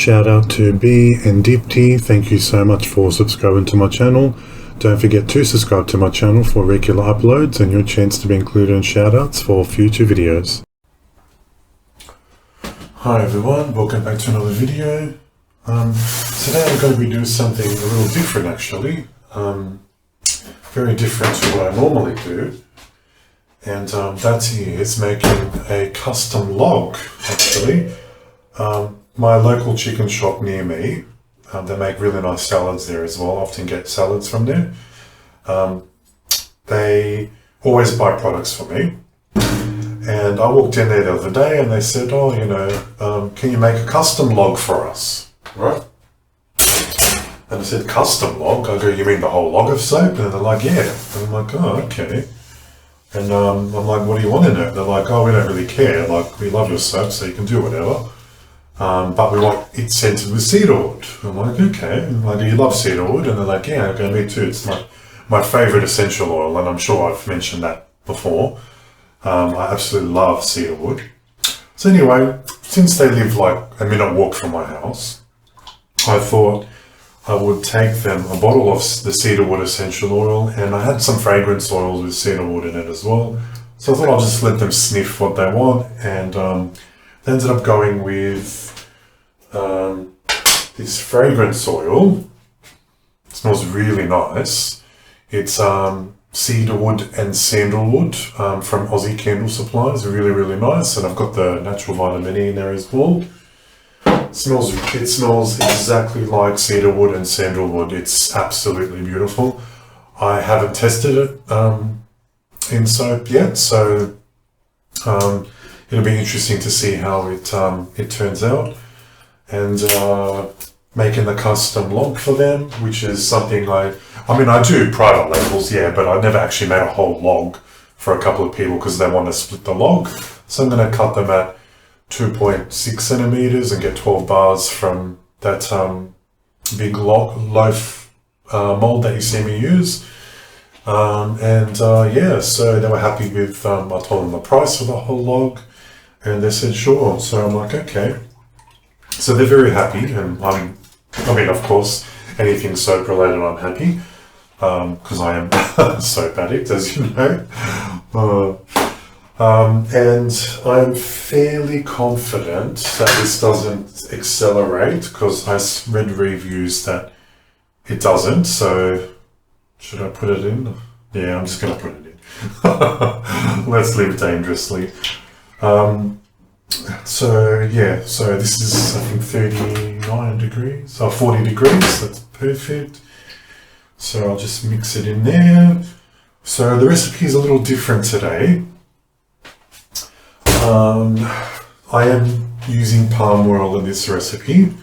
shout out to B and Deep Tea. Thank you so much for subscribing to my channel. Don't forget to subscribe to my channel for regular uploads and your chance to be included in shout outs for future videos. Hi everyone, welcome back to another video. Today I'm going to be doing something a little different actually. Very different to what I normally do. And that is making a custom log actually. My local chicken shop near me, they make really nice salads there as well. I often get salads from there. They always buy products for me. And I walked in there the other day and they said, oh, you know, can you make a custom log for us? Right? And I said, custom log? I go, you mean the whole log of soap? And they're like, yeah. And I'm like, oh, okay. And I'm like, what do you want in it? They're like, oh, we don't really care. Like, we love your soap, so you can do whatever. But we want it scented with cedarwood. I'm like, okay. And I'm like, do you love cedarwood? And they're like, yeah, okay, me too. It's my favourite essential oil, and I'm sure I've mentioned that before. I absolutely love cedarwood. So anyway, since they live like a minute walk from my house, I thought I would take them a bottle of the cedarwood essential oil, and I had some fragrance oils with cedarwood in it as well. So I thought I'll just let them sniff what they want, and they ended up going with this fragrance oil. It smells really nice. It's cedarwood and sandalwood from Aussie Candle Supply. It's really, really nice, and I've got the natural vitamin E in there as well. It smells exactly like cedarwood and sandalwood. It's absolutely beautiful. I haven't tested it in soap yet, so it'll be interesting to see how it turns out. And making the custom log for them, which is something I do private labels, yeah, but I never actually made a whole log for a couple of people because they want to split the log. So I'm going to cut them at 2.6 centimeters and get 12 bars from that big loaf mold that you see me use. Yeah, so they were happy with, I told them the price for the whole log, and they said sure. So I'm like, okay. So they're very happy, and of course, anything soap related, I'm happy, because I am a soap addict, as you know. And I'm fairly confident that this doesn't accelerate, because I read reviews that it doesn't. So should I put it in? Yeah, I'm just going to put it in. Let's live dangerously. So this is, I think, 39 degrees, or 40 degrees, that's perfect. So I'll just mix it in there. So the recipe is a little different today. I am using palm oil in this recipe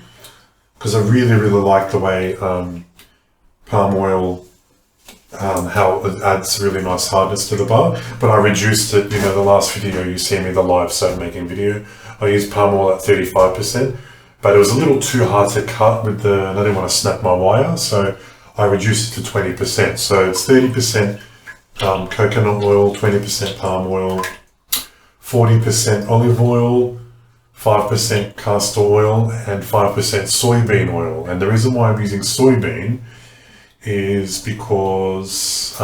because I really, really like the way palm oil, how it adds really nice hardness to the bar. But I reduced it, the last video you see me, the live soap making video, I used palm oil at 35%, but it was a little too hard to cut and I didn't want to snap my wire, so I reduced it to 20%. So it's 30% coconut oil, 20% palm oil, 40% olive oil, 5% castor oil, and 5% soybean oil. And the reason why I'm using soybean is because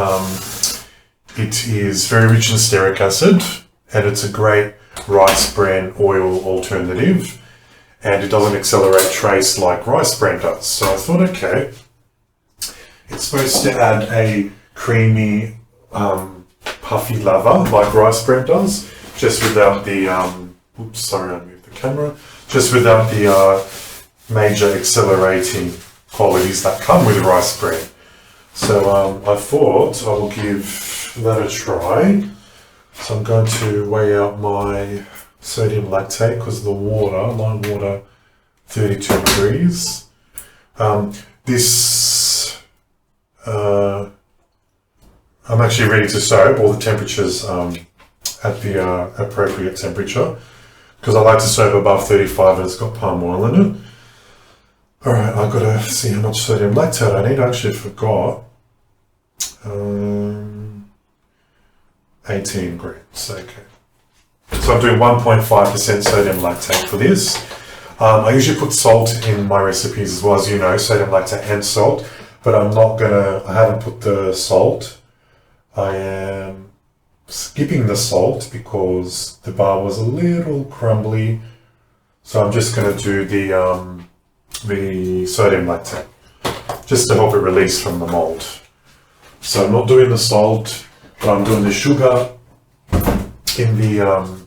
it is very rich in stearic acid, and it's a great rice bran oil alternative, and it doesn't accelerate trace like rice bran does. So I thought, okay, it's supposed to add a creamy, puffy lava like rice bran does, just without the, oops, sorry, I moved the camera, just without the major accelerating qualities that come with rice bran. So I thought I will give that a try. So I'm going to weigh out my sodium lactate because the water, lime water, 32 degrees. I'm actually ready to soap all the temperatures at the appropriate temperature, because I like to soap above 35 and it's got palm oil in it. Alright, I've got to see how much sodium lactate I need. I actually forgot. 18 grams, okay. So I'm doing 1.5% sodium lactate for this. I usually put salt in my recipes as well, as you know, sodium lactate and salt, but I haven't put the salt. I am skipping the salt because the bar was a little crumbly, so I'm just going to do the sodium lactate, just to help it release from the mold. So I'm not doing the salt, but I'm doing the sugar in the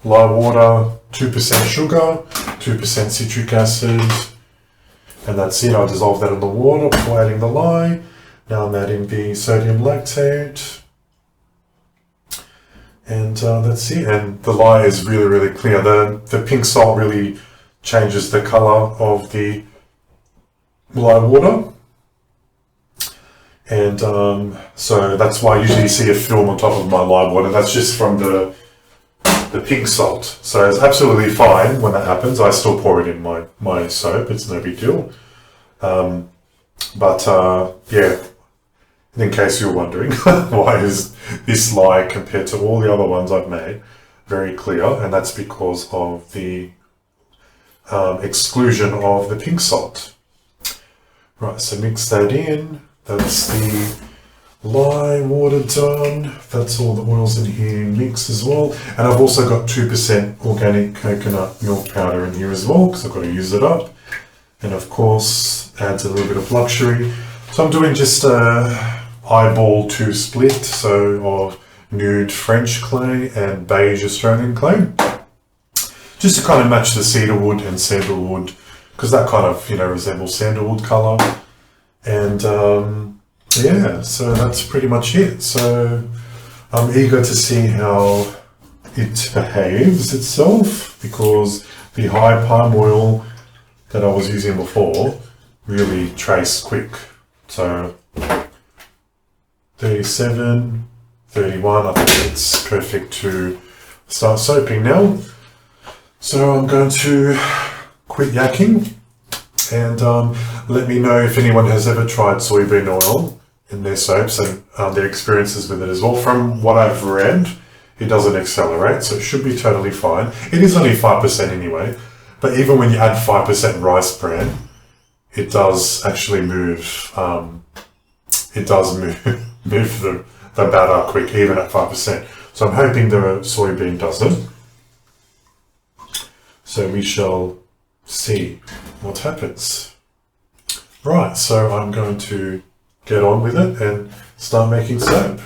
lye water, 2% sugar, 2% citric acid, and that's it. I'll dissolve that in the water before adding the lye. Now I'm adding the sodium lactate, and that's it. And the lye is really, really clear. The pink salt really changes the color of the lye water. And so that's why I usually see a film on top of my lye water. That's just from the pink salt. So it's absolutely fine when that happens. I still pour it in my soap. It's no big deal. Yeah, in case you're wondering, why is this lye compared to all the other ones I've made very clear? And that's because of the exclusion of the pink salt. Right, so mix that in. That's the lye water done. That's all the oils in here mixed as well. And I've also got 2% organic coconut milk powder in here as well, because I've got to use it up. And of course, adds a little bit of luxury. So I'm doing just a eyeball to split, so of nude French clay and beige Australian clay. Just to kind of match the cedarwood and sandalwood, because that kind of, resembles sandalwood colour. And yeah, so that's pretty much it. So I'm eager to see how it behaves itself, because the high palm oil that I was using before really traced quick. So 37, 31, I think it's perfect to start soaping now. So I'm going to quit yakking, and let me know if anyone has ever tried soybean oil in their soaps and their experiences with it as well. From what I've read, it doesn't accelerate, so it should be totally fine. It is only 5% anyway, but even when you add 5% rice bran, it does actually move. It does move the batter quick, even at 5%. So I'm hoping the soybean doesn't. So we shall see what happens. Right, so I'm going to get on with it and start making soap.